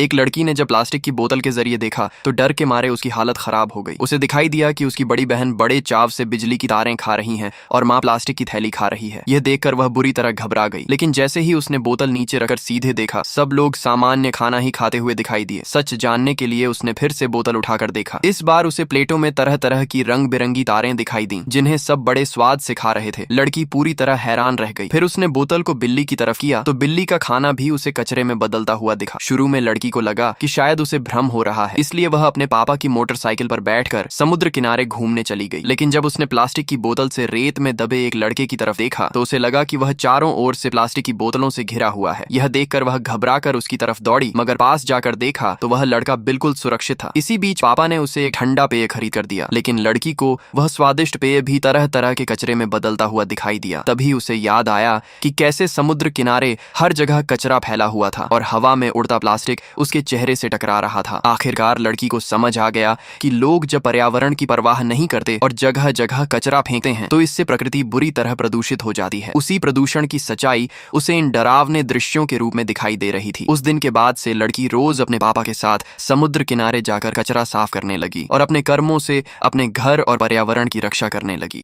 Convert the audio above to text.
एक लड़की ने जब प्लास्टिक की बोतल के जरिए देखा तो डर के मारे उसकी हालत खराब हो गई। उसे दिखाई दिया कि उसकी बड़ी बहन बड़े चाव से बिजली की तारें खा रही हैं और माँ प्लास्टिक की थैली खा रही है। यह देखकर वह बुरी तरह घबरा गई, लेकिन जैसे ही उसने बोतल नीचे रखकर सीधे देखा, सब लोग सामान्य खाना ही खाते हुए दिखाई दिए। सच जानने के लिए उसने फिर से बोतल उठाकर देखा। इस बार उसे प्लेटों में तरह तरह की रंग बिरंगी तारें दिखाई दी, जिन्हें सब बड़े स्वाद से खा रहे थे। लड़की पूरी तरह हैरान रह गई। फिर उसने बोतल को बिल्ली की तरफ किया तो बिल्ली का खाना भी उसे कचरे में बदलता हुआ दिखा। शुरू में लड़की को लगा कि शायद उसे भ्रम हो रहा है, इसलिए वह अपने पापा की मोटरसाइकिल पर बैठकर समुद्र किनारे घूमने चली गई। लेकिन जब उसने प्लास्टिक की बोतल से रेत में दबे एक लड़के की तरफ देखा तो उसे लगा कि वह चारों ओर से प्लास्टिक की बोतलों से घिरा हुआ है। यह देखकर वह घबराकर उसकी तरफ दौड़ी, मगर पास जाकर देखा तो वह लड़का बिल्कुल सुरक्षित था। इसी बीच पापा ने उसे एक ठंडा पेय खरीद कर दिया, लेकिन लड़की को वह स्वादिष्ट पेय भी तरह तरह के कचरे में बदलता हुआ दिखाई दिया। तभी उसे याद आया कि कैसे समुद्र किनारे हर जगह कचरा फैला हुआ था और हवा में उड़ता प्लास्टिक उसके चेहरे से टकरा रहा था। आखिरकार लड़की को समझ आ गया कि लोग जब पर्यावरण की परवाह नहीं करते और जगह जगह कचरा फेंकते हैं तो इससे प्रकृति बुरी तरह प्रदूषित हो जाती है। उसी प्रदूषण की सच्चाई उसे इन डरावने दृश्यों के रूप में दिखाई दे रही थी। उस दिन के बाद से लड़की रोज अपने पापा के साथ समुद्र किनारे जाकर कचरा साफ करने लगी और अपने कर्मों से अपने घर और पर्यावरण की रक्षा करने लगी।